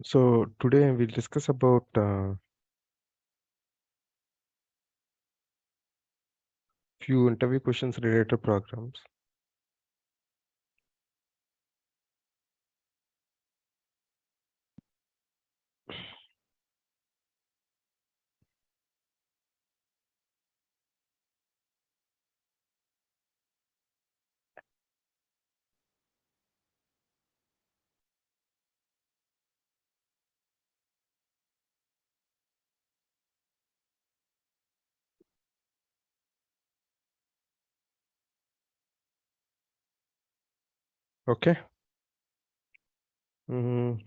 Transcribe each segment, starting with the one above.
So today we'll discuss about few interview questions related to programs. Okay.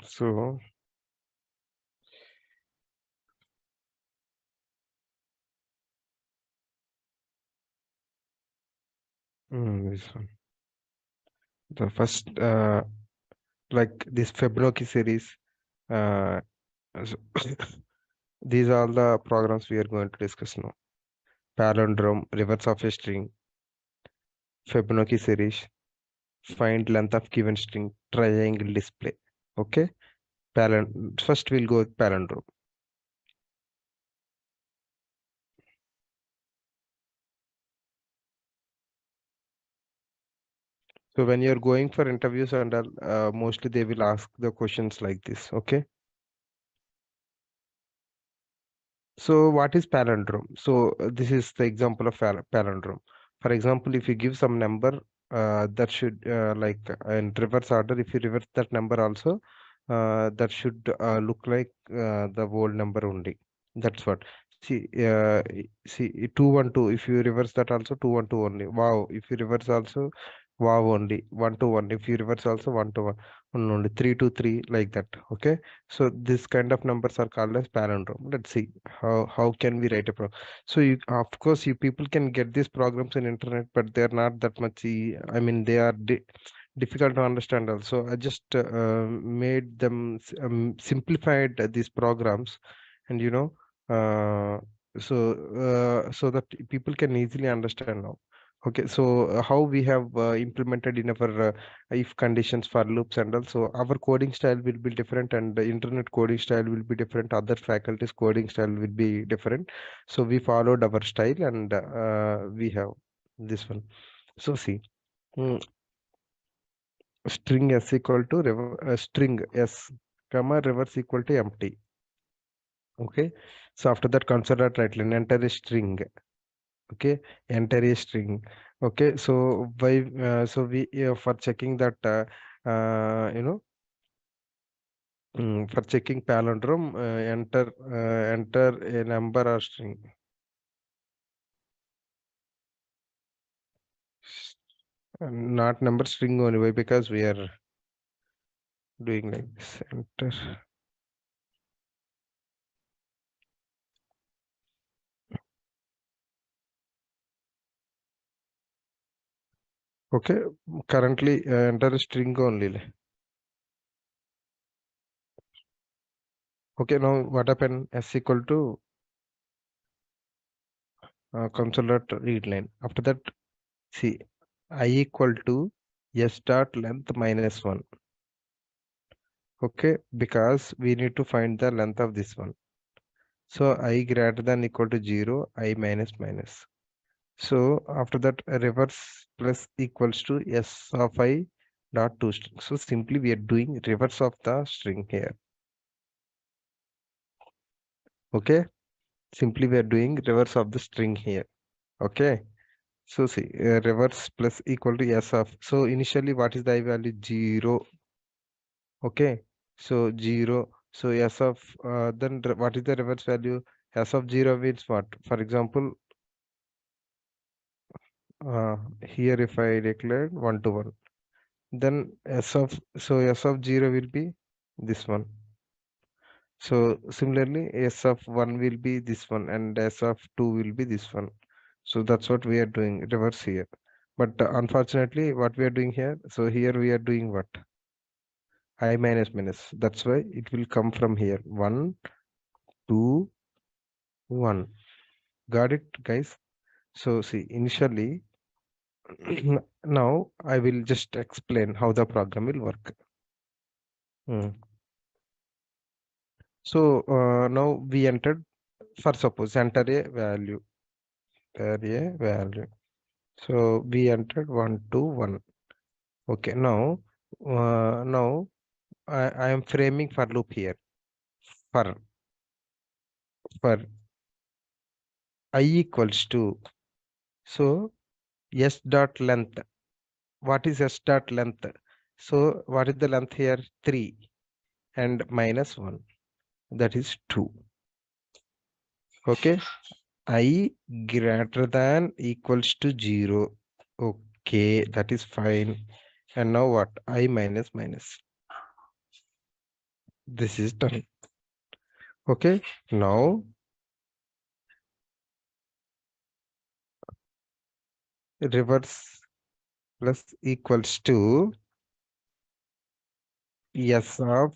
So this one. The first like this Fibonacci series. Uh, so these are all the programs we are going to discuss now. Palindrome, reverse of a string, Fibonacci series, find length of given string, triangle display. Okay. First we'll go with palindrome. So when you're going for interviews and all, mostly they will ask the questions like this. Okay. So what is palindrome? So this is the example of palindrome. For example, if you give some number that should like in reverse order, if you reverse that number also, that should look like the whole number only. That's what. See 212. If you reverse that also 212 only. Wow. If you reverse also wow only 121. If you reverse also 121 only 323 like that. Okay. So this kind of numbers are called as palindrome. Let's see how can we write a program. So you, of course, you people can get these programs in internet, but they are not that much. I mean, they are difficult to understand. Also, I just made them simplified these programs, and uh, so that people can easily understand now. Okay, so how we have implemented in our if conditions for loops and also our coding style will be different and the internet coding style will be different, other faculties coding style will be different, so we followed our style and we have this one. So see, mm, string s equal to string s comma reverse equal to empty. Okay, so after that consider right line, enter a string. Okay, enter a string. Okay, so by so we for checking that for checking palindrome, enter a number or string. Not number, string only. Why? Because we are doing like this. Enter. Okay, currently enter a string only. Okay, now what happened? S equal to console dot read line. After that, see I equal to s dot length minus 1. Okay, because we need to find the length of this one. So I greater than equal to 0, I minus minus. So after that, reverse plus equals to s of I dot to string. So simply we are doing reverse of the string here. Okay, simply we are doing reverse of the string here. Okay, so see reverse plus equal to s of. So initially what is the I value? 0. Okay, so 0. So s of then what is the reverse value? S of 0 means what? For example, here if I declare 1 to 1, then s of 0 will be this one. So similarly, s of 1 will be this one, and s of 2 will be this one. So that's what we are doing reverse here. But unfortunately, what we are doing here, so here we are doing what? I minus minus. That's why it will come from here. 1, 2, 1. Got it, guys? So see, initially, now I will just explain how the program will work. Hmm. So now we entered, for suppose enter a value, so we entered 1 to 1. Okay, now I am framing for loop here. For I equals to, so s dot length. What is s dot length? So what is the length here? 3 and minus 1, that is 2. Okay, I greater than equals to 0. Okay, that is fine. And now what? I minus minus. This is done. Okay, now reverse plus equals to s of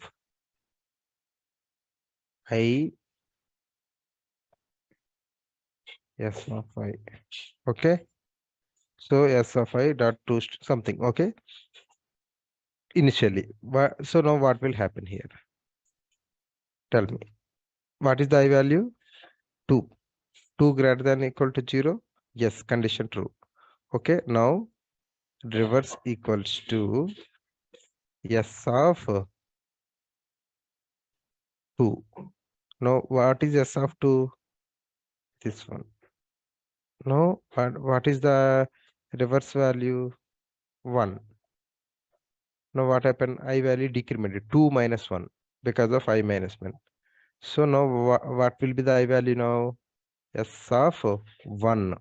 I, s of I. Okay, so s of I dot to something. Okay, initially. So now what will happen here? Tell me. What is the I value? 2. 2 greater than equal to 0? Yes, condition true. Okay, now reverse equals to s of 2. Now what is s of 2? This one. Now what is the reverse value? 1. Now what happened? I value decremented 2 minus 1 because of I minus 1. So now what will be the I value now? S of 1.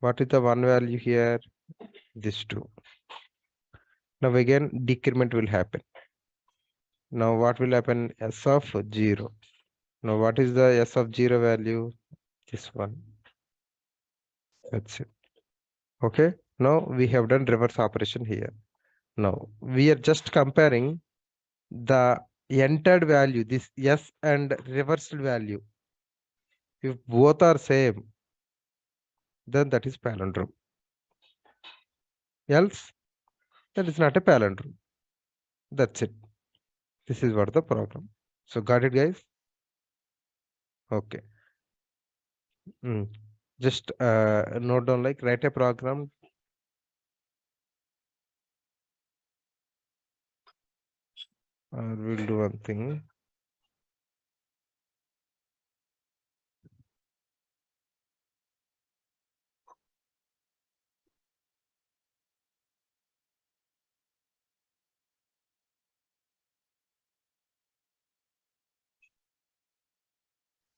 What is the 1 value here? This 2. Now again decrement will happen. Now what will happen? S of 0. Now what is the S of 0 value? This one. That's it. Okay. Now we have done reverse operation here. Now we are just comparing the entered value, this S and reversed value. If both are same, then that is palindrome. Else, that is not a palindrome. That's it. This is what the program. So got it, guys? Okay. Just note down, like write a program. We'll do one thing.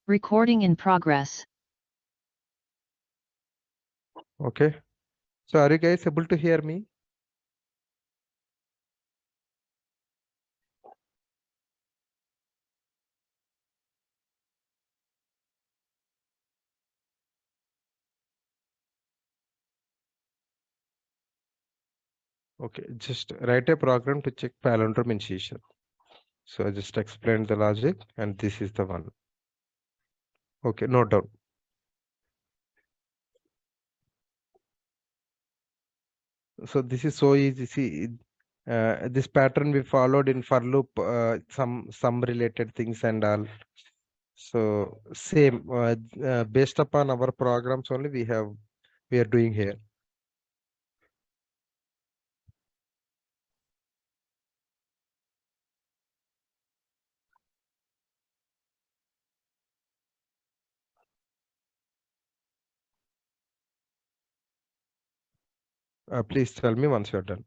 Recording in progress. Okay. So are you guys able to hear me? Okay, just write a program to check palindrome initiation. So I just explained the logic and this is the one. Okay, note down. So this is so easy. See, this pattern we followed in for loop, some related things and all. So same, based upon our programs only we are doing here. Please tell me once you're done.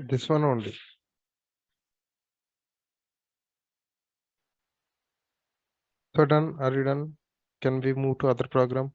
This one only. So done. Are you done? Can we move to other program?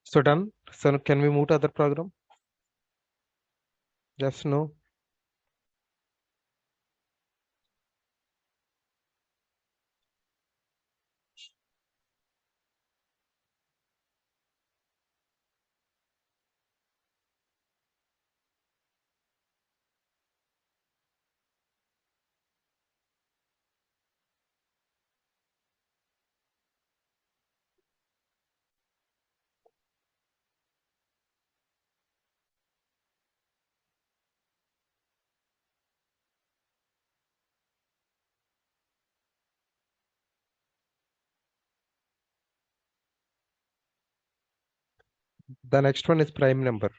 So done. So can we move to other program? Yes, no. The next one is prime number.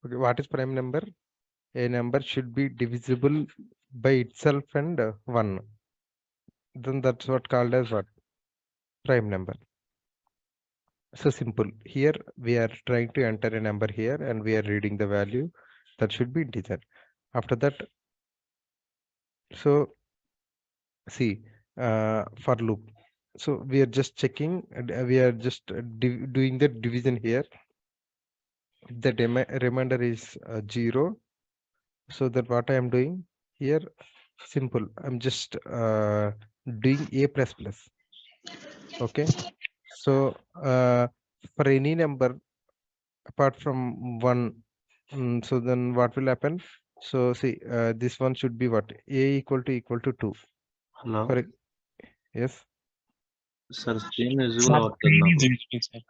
Okay, what is prime number? A number should be divisible by itself and 1. Then that's what called as what? Prime number. So simple. Here we are trying to enter a number here and we are reading the value that should be integer. After that, so see, for loop. So we are just checking, we are just doing the division here. The remainder is 0. So that what I am doing here, simple. I'm just doing a plus plus. Okay, so for any number apart from 1, so then what will happen? So see, this one should be what? A equal to 2. Hello, For yes. sir, screen visible Sir, అవుతుంది screen నాకు. is visible, sir.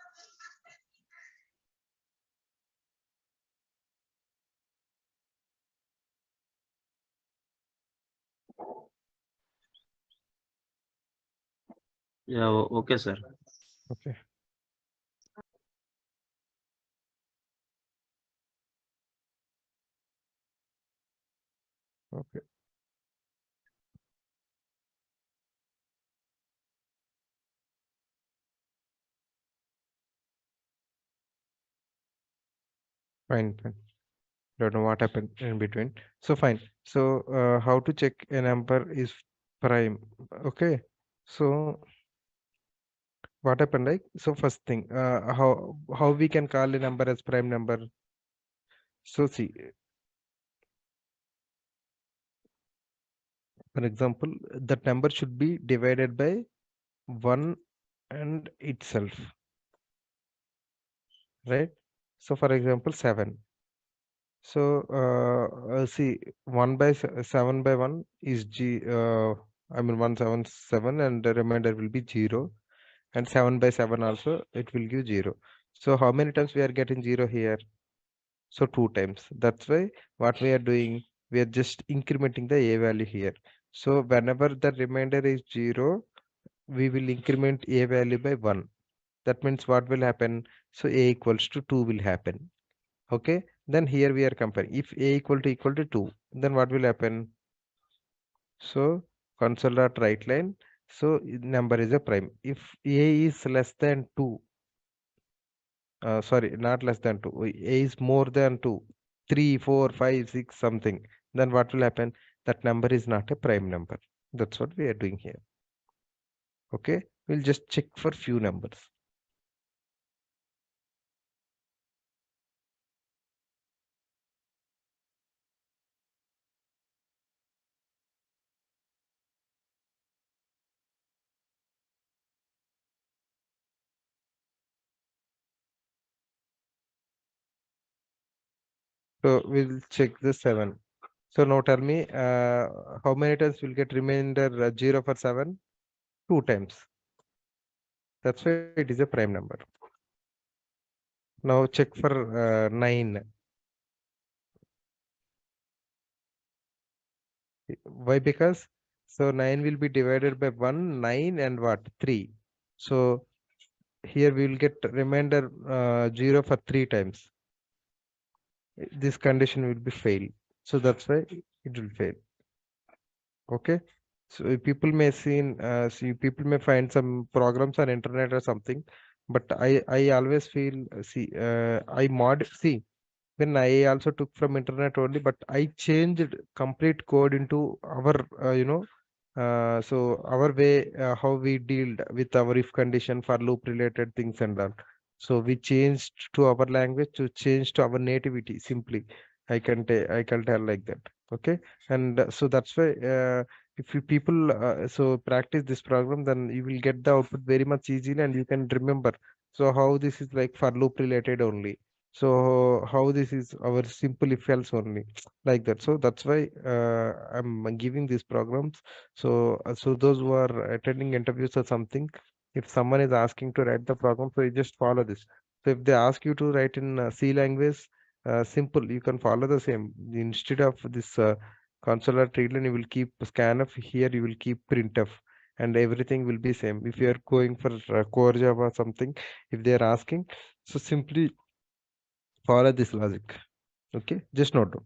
Yeah, okay, sir. Okay. Okay. Fine. Fine. Don't know what happened in between. So fine. So how to check a number is prime? Okay. So what happened? Like, so first thing, how we can call a number as prime number? So see, for example, that number should be divided by 1 and itself, right? So for example, 7. So see, 7 by 1 is I mean 177, and the remainder will be 0, and 7 by 7 also it will give 0. So how many times we are getting 0 here? So 2 times. That's why what we are doing, we are just incrementing the a value here. So whenever the remainder is 0, we will increment a value by 1. That means what will happen? So a equals to 2 will happen. Okay, then here we are comparing. If a equal to 2, then what will happen? So console dot write line. So number is a prime. If a is less than 2, sorry, not less than 2, a is more than 2, 3, 4, 5, 6, something, then what will happen? That number is not a prime number. That's what we are doing here. Okay, we'll just check for few numbers. So we'll check the 7. So now tell me, how many times we'll get remainder 0 for 7? 2 times. That's why it is a prime number. Now check for 9. Why? Because so 9 will be divided by 1, 9, and what? 3. So here we will get remainder 0 for 3 times. This condition will be fail. So that's why it will fail. Okay, so people may see people may find some programs on internet or something, but I always feel I mod see, when I also took from internet only, but I changed complete code into our so our way, how we dealt with our if condition for loop related things and all. So we changed to our language to change to our nativity simply. I can tell like that. Okay, and so that's why if you people so practice this program, then you will get the output very much easily, and you can remember. So how this is like for loop related only. So how this is our simple if else only, like that. So that's why I'm giving these programs. So so those who are attending interviews or something, if someone is asking to write the program, so you just follow this. So if they ask you to write in C language, simple, you can follow the same. Instead of this console treatment, you will keep scanf. Here you will keep printf, and everything will be same. If you are going for core Java or something, if they are asking, so simply follow this logic. Okay, just note down.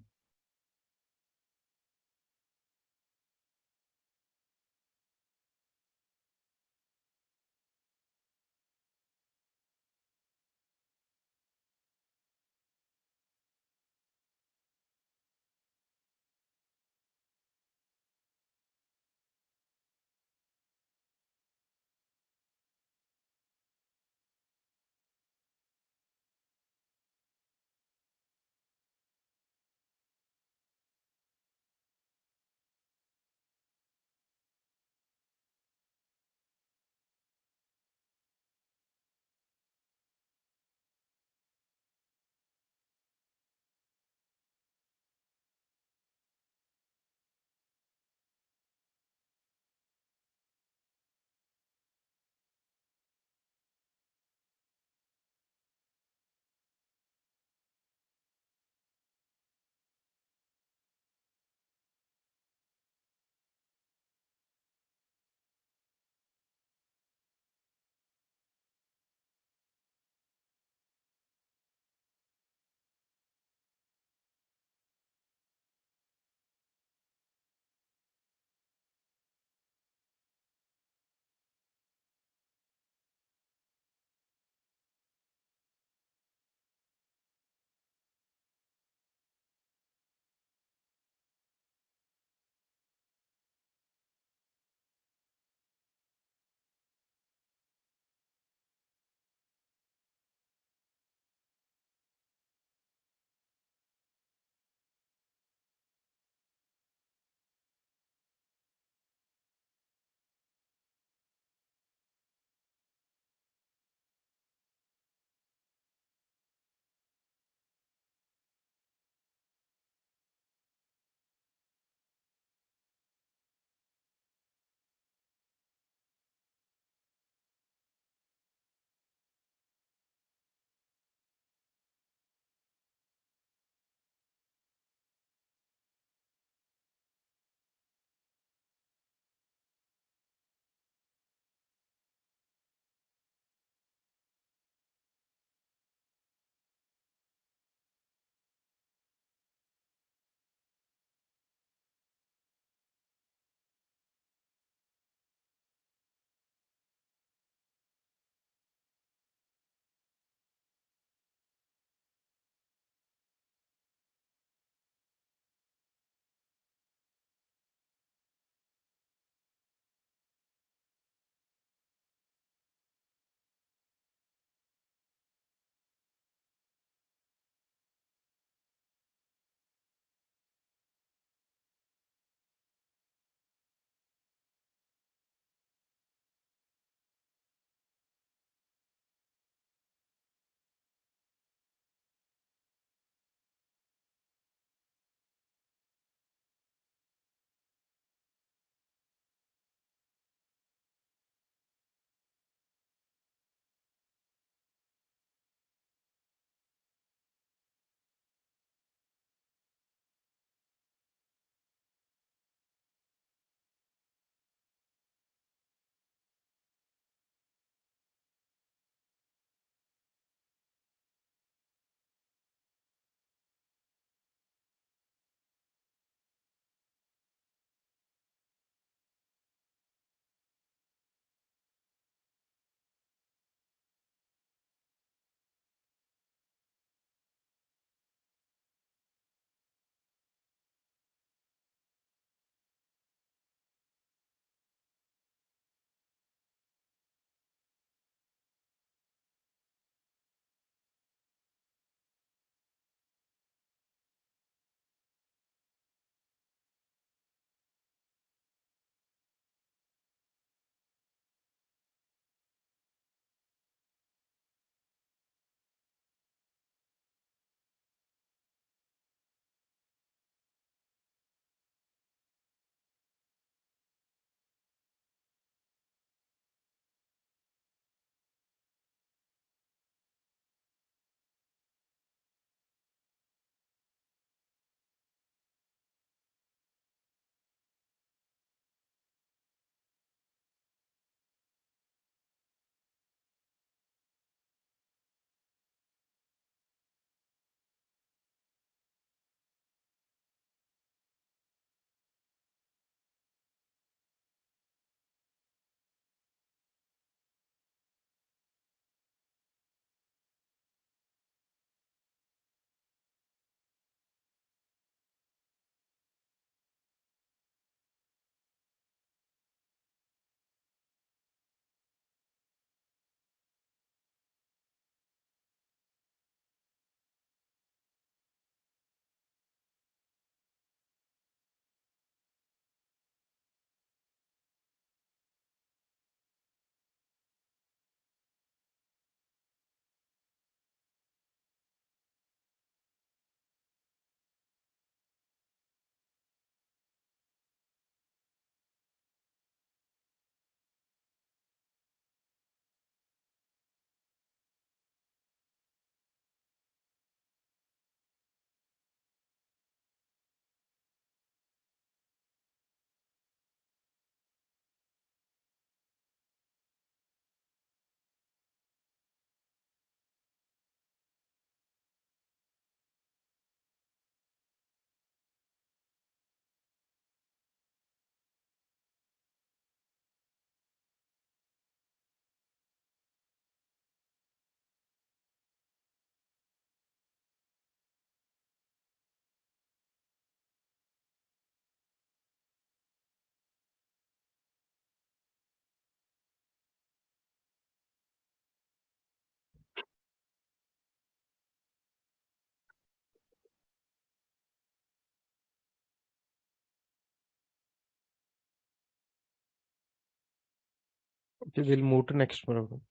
Okay, we'll move to next problem.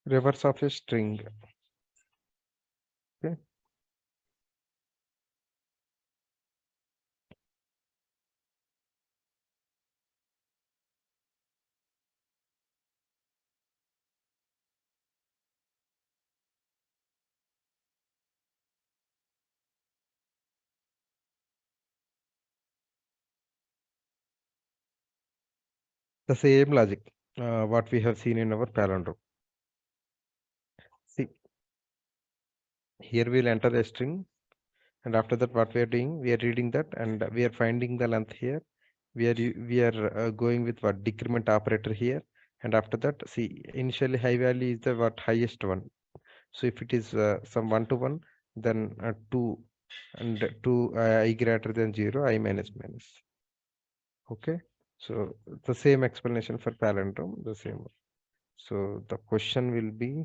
Reverse of a string. Okay. The same logic, what we have seen in our palindrome. See, here we'll enter a string, and after that, what we are doing, we are reading that, and we are finding the length here. We are going with what decrement operator here, and after that, see, initially high value is the what highest one. So if it is some 1 to 1, then 2, and 2 I greater than 0, I minus minus. Okay, so the same explanation for palindrome, the same one. So the question will be,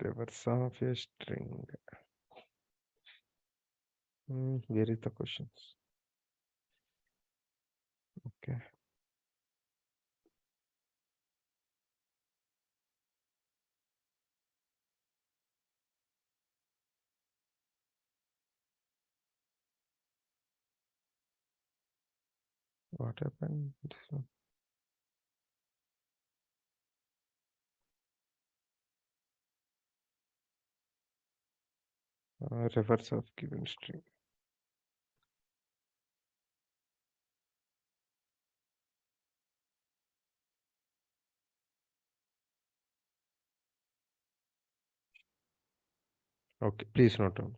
reverse of a string. Where is the questions? Okay. What happened? This one. Reverse of given string. Okay, please note down.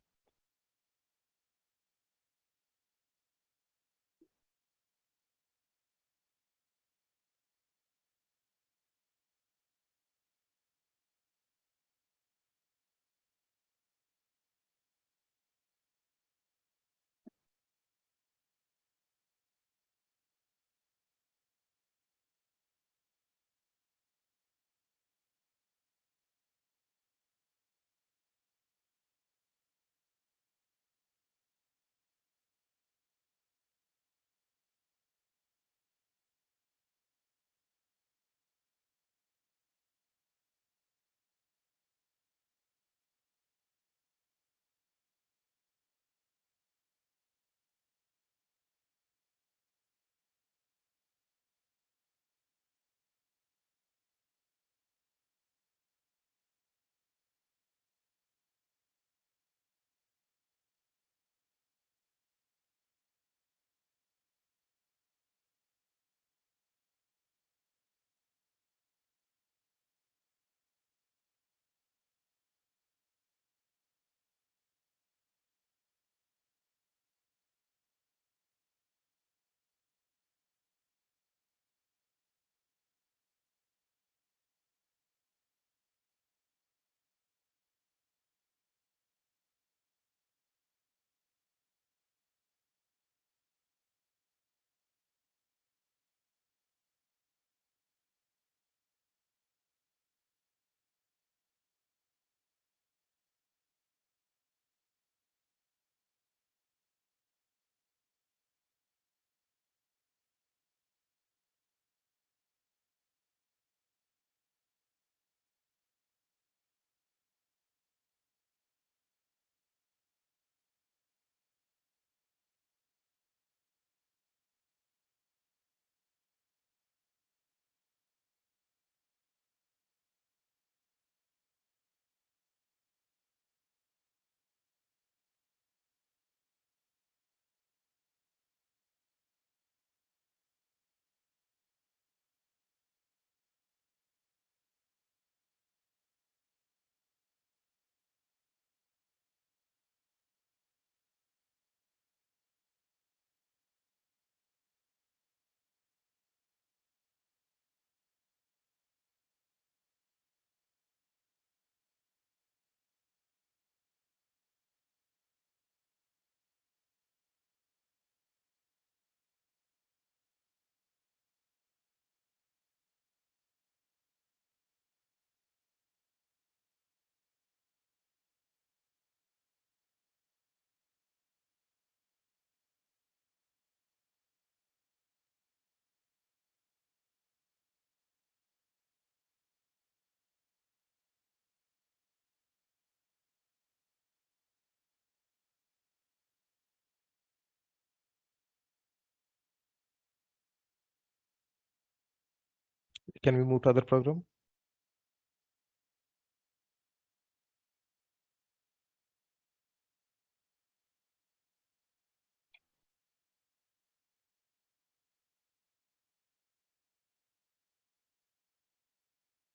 Can we move to other program?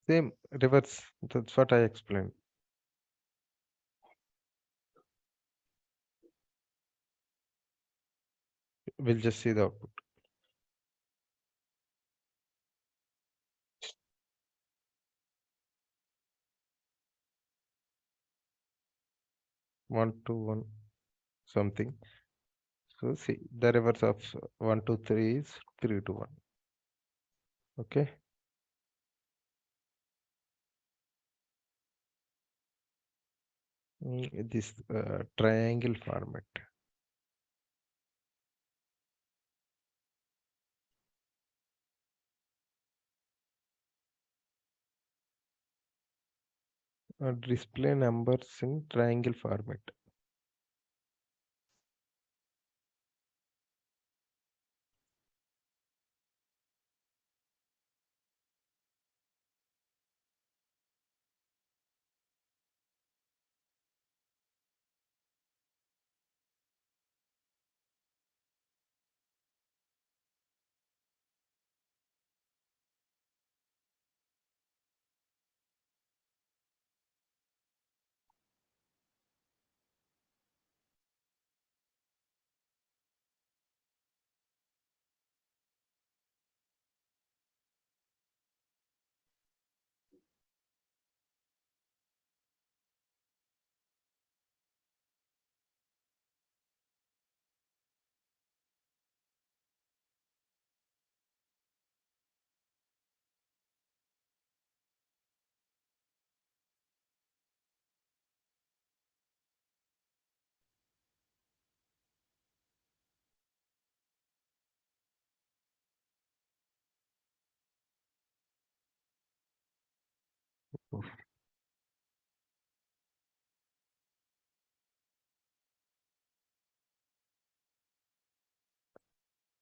Same reverse. That's what I explained. We'll just see the output. One, two, one, something. So see, the reverse of 1, 2, 3 is 3 to 1. Okay. This triangle format. Display numbers in triangle format.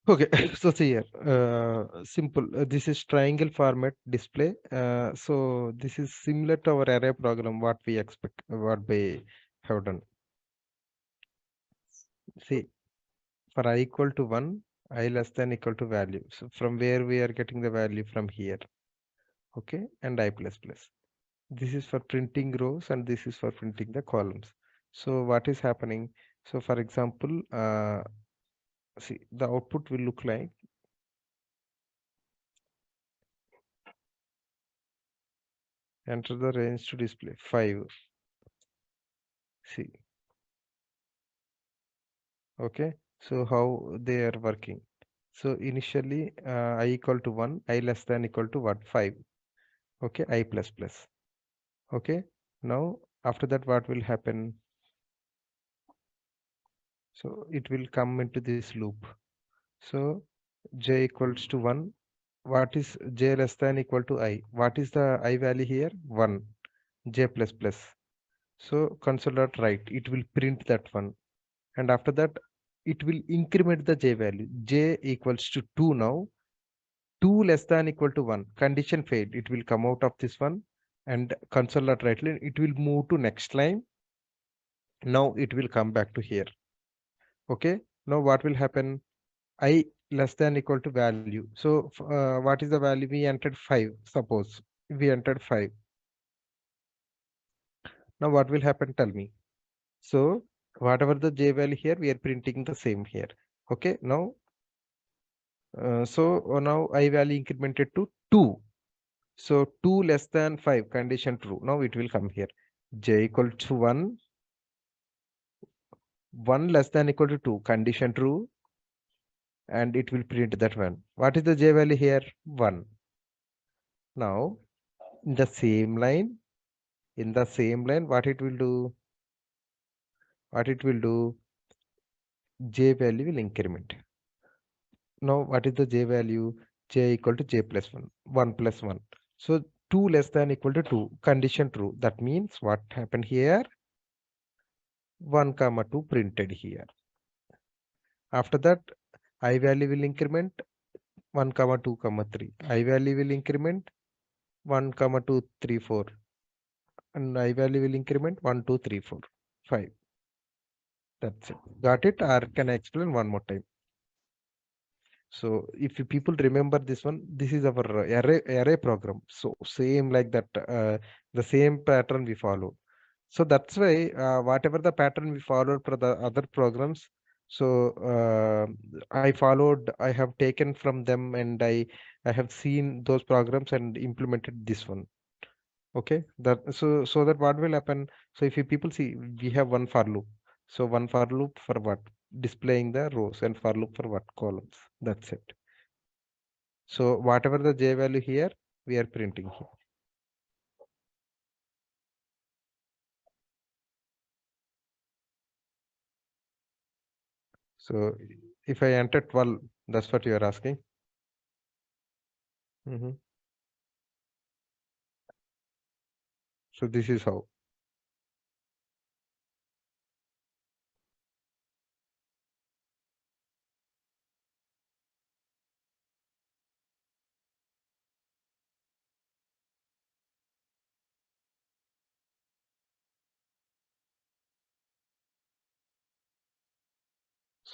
Okay, so see here, simple. This is triangle format display. So this is similar to our array program. What we expect, what we have done. See, for I equal to 1, I less than equal to value. So from where we are getting the value from here. Okay, and I plus plus. This is for printing rows and this is for printing the columns. So what is happening? So for example, see the output will look like enter the range to display 5. See, okay. So how they are working. So initially I equal to 1, I less than equal to what? 5. Okay, I plus plus. Okay. Now after that what will happen? So it will come into this loop. So j equals to 1. What is j less than equal to I? What is the I value here? 1. J plus plus. So console dot write. It will print that one. And after that, it will increment the j value. J equals to 2 now. 2 less than equal to 1. Condition failed. It will come out of this one. And console dot write line. It will move to next line. Now it will come back to here. Okay. Now what will happen? I less than equal to value. So what is the value? We entered 5. Suppose we entered 5. Now what will happen? Tell me. So whatever the j value here, we are printing the same here. Okay. Now, now I value incremented to 2. So 2 less than 5 condition true. Now it will come here. J equal to 1. 1 less than equal to 2 condition true. And it will print that one. What is the j value here? 1. Now in the same line, what it will do? J value will increment. Now what is the j value? J equal to j plus 1. 1 plus 1. So 2 less than equal to 2. Condition true. That means what happened here? 1 comma 2 printed here. After that, I value will increment. 1 comma 2 comma 3. I value will increment 1 comma 2 3 4, and I value will increment 1 2 3 4 5. That's it. Got it? Or can I explain one more time? So if you people remember this one, this is our array program. So same like that, the same pattern we follow. So that's why whatever the pattern we followed for the other programs, so I have taken from them, and I have seen those programs and implemented this one. Okay, so that what will happen? So if you people see, we have one for loop. So one for loop for what? Displaying the rows, and for loop for what? Columns. That's it. So whatever the j value here, we are printing here. So if I enter 12, that's what you are asking. So this is how.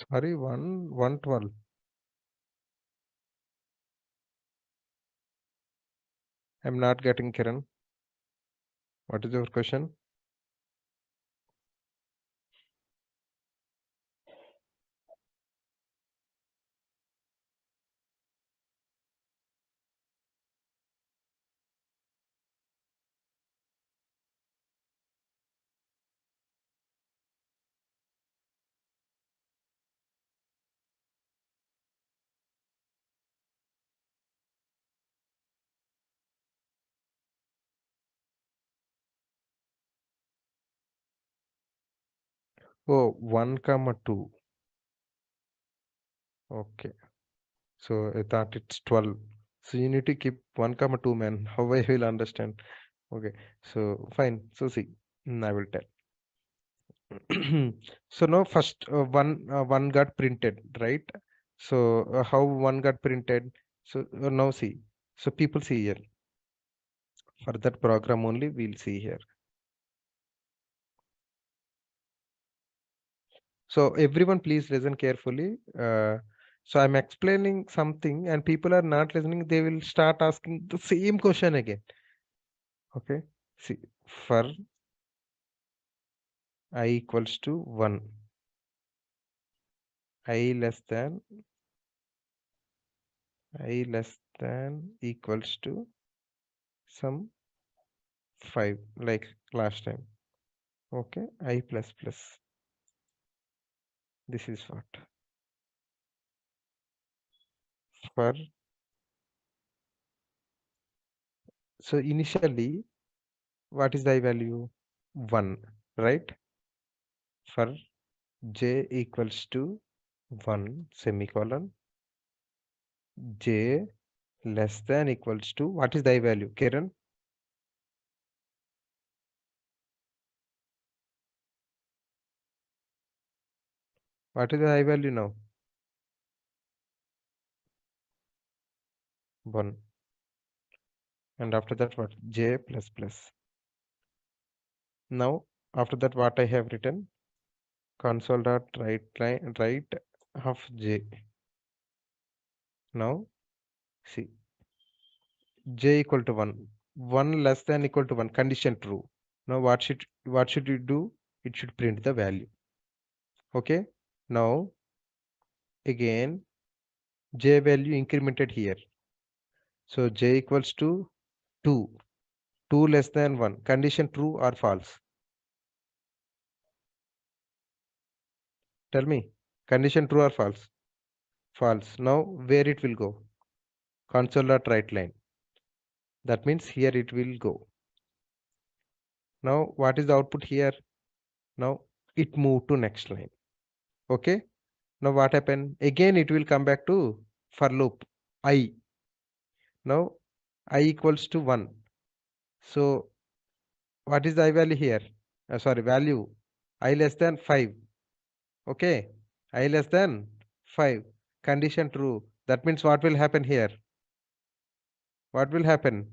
Sorry, 112. I'm not getting Kiran. What is your question? Oh, 1 comma 2. Okay. So I thought it's 12. So you need to keep 1 comma 2, man. How I will understand? Okay. So fine. So see, I will tell. So now first one got printed, right? So how one got printed? So now see. So people see here. For that program only, we'll see here. So everyone, please listen carefully. So I'm explaining something, and people are not listening. They will start asking the same question again. Okay. See, for I equals to 1, I less than equals to some 5, like last time. Okay, I plus plus. This is what for. So initially, what is the I value? 1, right? For j equals to 1 semicolon, j less than equals to, what is the I value, Kiran? What is the I value now? 1. And after that, what? J plus plus. Now after that, what I have written? Console dot write of j. Now see, j equal to 1, 1 less than equal to 1, condition true. Now what should you do? It should print the value. Okay. Now again, j value incremented here. So j equals to 2, 2 less than 1, condition true or false? Tell me, condition true or false? False. Now where it will go? Console dot write line. That means here it will go. Now what is the output here? Now it moved to next line. Okay. Now what happened? Again it will come back to for loop I. Now I equals to 1. So what is the I value here? Sorry, value. I less than 5. Okay. I less than 5. Condition true. That means what will happen here? What will happen?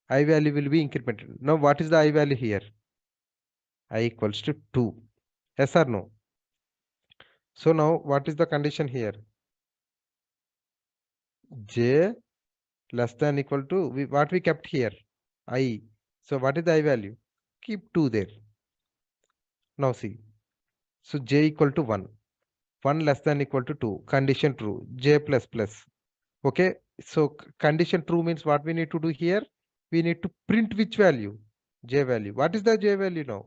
I value will be incremented. Now what is the I value here? I equals to 2. Yes or no? So now what is the condition here? J less than equal to what we kept here? I. So what is the I value? Keep 2 there. Now see. So j equal to 1. 1 less than equal to 2. Condition true. J plus plus. Okay. So condition true means what we need to do here? We need to print which value? J value. What is the J value now?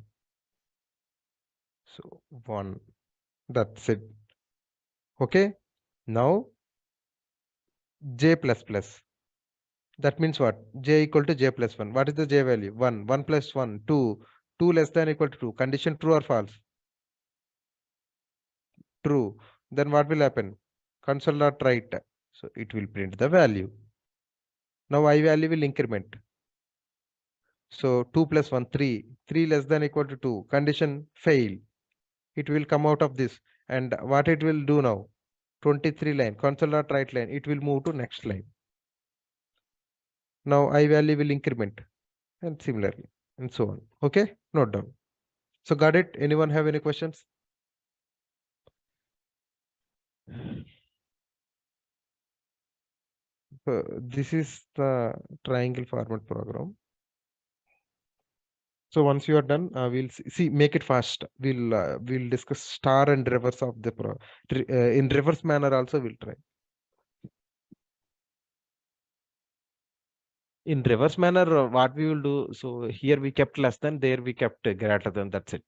So 1. That's it. Okay. Now J plus plus. That means what? J equal to J plus 1. What is the J value? 1. 1 plus 1. 2. 2 less than equal to 2. Condition true or false? True. Then what will happen? Console.write. So it will print the value. Now I value will increment. So 2 plus 1, 3. 3 less than equal to 2. Condition fail. It will come out of this. And what it will do now? 23 line. Console.write line. It will move to next line. Now I value will increment. And similarly. And so on. Okay? Note down. So got it? Anyone have any questions? This is the triangle format program. So once you are done, we'll see, make it fast. We'll discuss star and reverse of the in reverse manner also we'll try. In reverse manner, what we will do, so here we kept less than, there we kept greater than, that's it.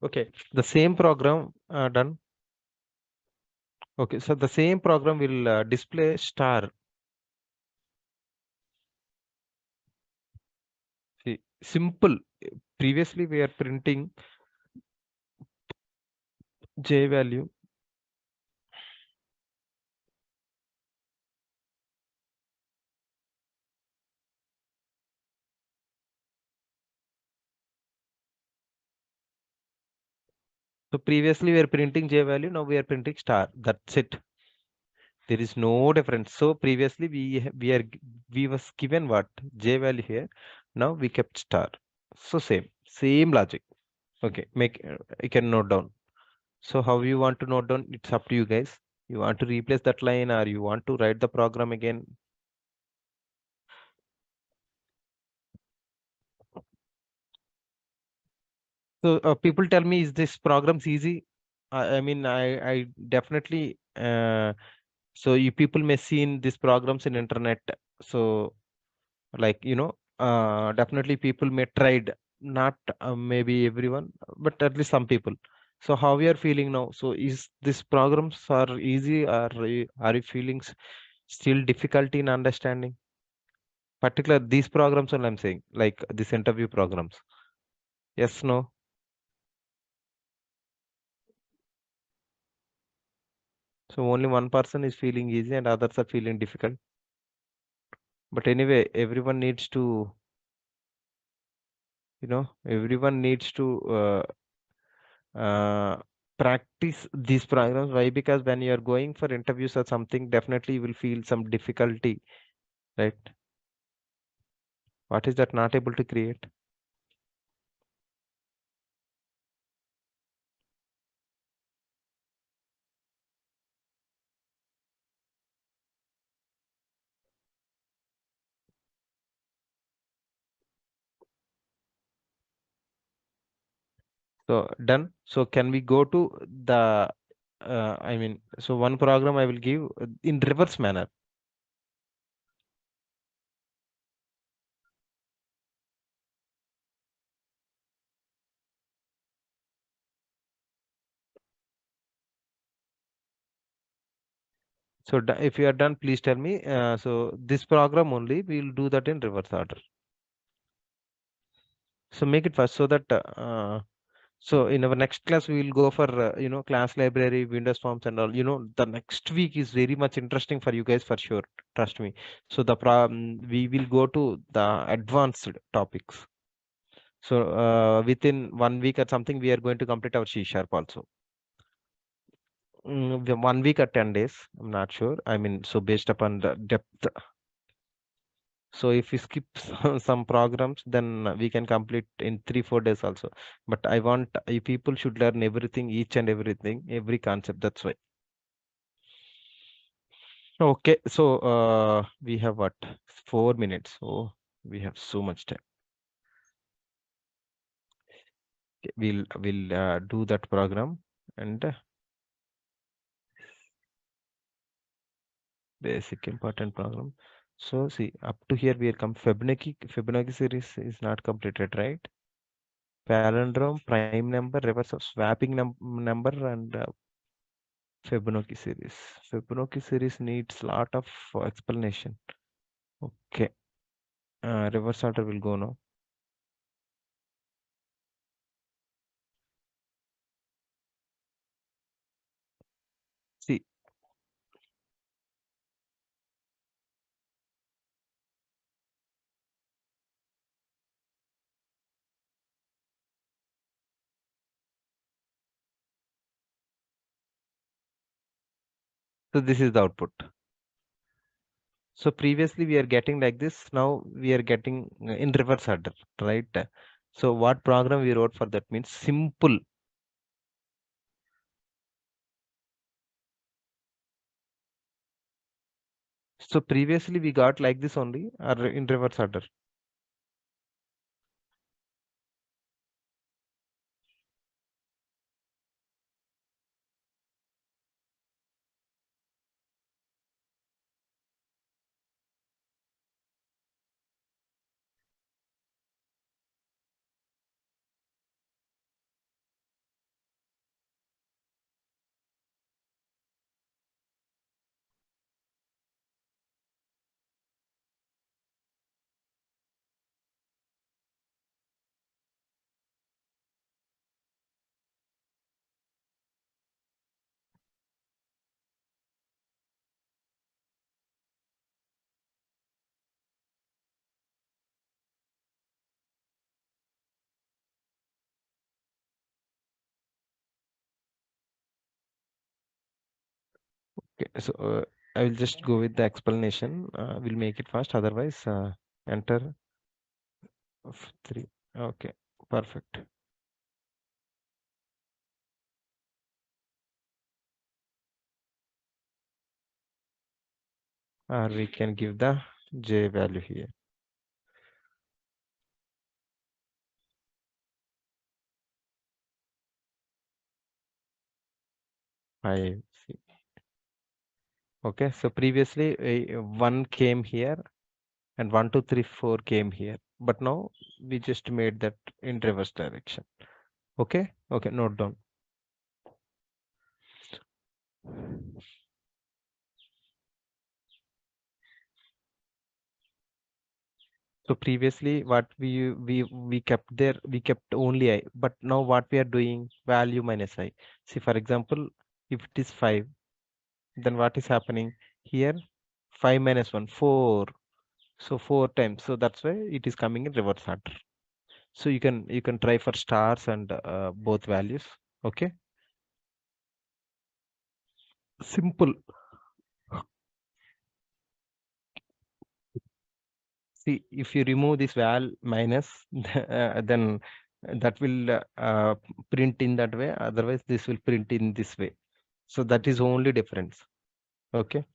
Okay, the same program done. Okay, so the same program will display star. See, simple. Previously we are printing J value. So previously we are printing J value, now we are printing star. That's it. There is no difference. So previously we was given what j value here. Now we kept star. So same logic. Okay, make you can note down. So how you want to note down? It's up to you guys. You want to replace that line or you want to write the program again? So people tell me, is this programs easy? I mean, I definitely. So you people may see in these programs in internet. So like definitely people may tried, not maybe everyone, but at least some people. So how we are feeling now? So is these programs are easy, or are you feeling still difficulty in understanding? Particular these programs, only I'm saying, like this interview programs. Yes, no. So only one person is feeling easy and others are feeling difficult. But anyway, everyone needs to, everyone needs to uh, practice these programs. Why? Because when you are going for interviews or something, definitely you will feel some difficulty, right? What is that not able to create? So done. So can we go to the, I mean, so one program I will give in reverse manner. So if you are done, please tell me. So this program only, we will do that in reverse order. So make it fast so that so in our next class we will go for class library, Windows Forms and all. The next week is very much interesting for you guys for sure. Trust me. So we will go to the advanced topics. So within 1 week or something, we are going to complete our C sharp also. 1 week or 10 days, I'm not sure. I mean, so based upon the depth. So if we skip some programs, then we can complete in 3 4 days also. But I want people should learn everything, each and everything, every concept. That's why. Okay, so we have what, 4 minutes. So we have so much time. Okay, we'll do that program and basic important program. So see, up to here we are come. Fibonacci series is not completed, right? Palindrome, prime number, reverse of swapping number, and Fibonacci series. Fibonacci series needs lot of explanation. Okay, reverse order will go now. See, so this is the output. So previously we are getting like this. Now we are getting in reverse order, right? So what program we wrote for that means simple. So previously we got like this only, or in reverse order. Okay, so I will just go with the explanation. We'll make it fast. Otherwise, enter of 3. Okay, perfect. Or we can give the j value here. I see. Okay, so previously 1 came here and 1, 2, 3, 4 came here, but now we just made that in reverse direction. Okay, okay, note down. So previously what we kept there, we kept only I, but now what we are doing, value minus I. See, for example, if it is 5, then what is happening here? 5 minus 1, 4. So 4 times. So that's why it is coming in reverse order. So you can try for stars and both values. Okay, simple. See, if you remove this val minus, then that will print in that way. Otherwise, this will print in this way. So that is only difference. Okay.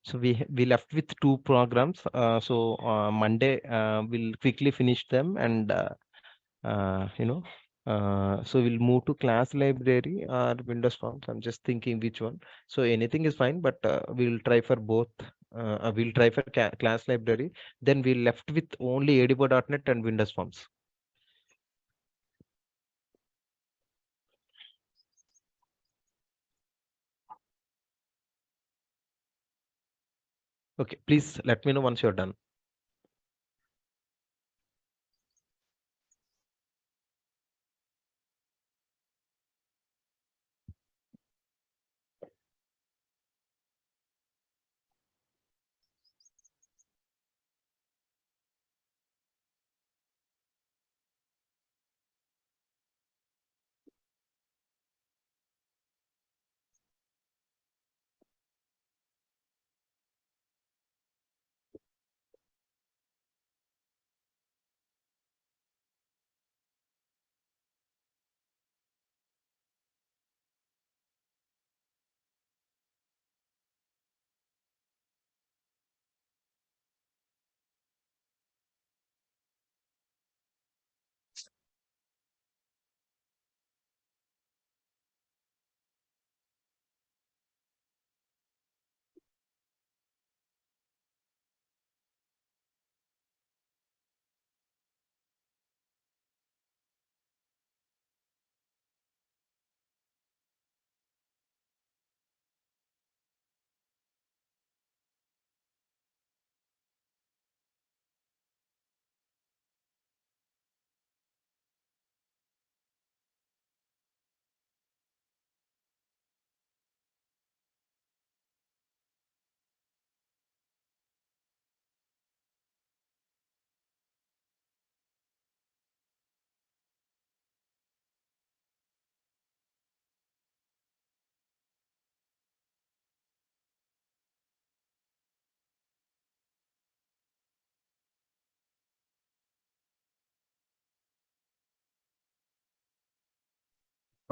So we left with 2 programs. So Monday we'll quickly finish them, and so we'll move to class library or Windows Forms. I'm just thinking which one. So anything is fine, but we'll try for both. We'll try for class library. Then we left with only ADBO.NET and Windows Forms. Okay, please let me know once you're done.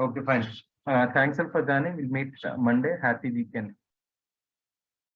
Okay, fine. Thanks all for joining. We'll meet Monday. Happy weekend.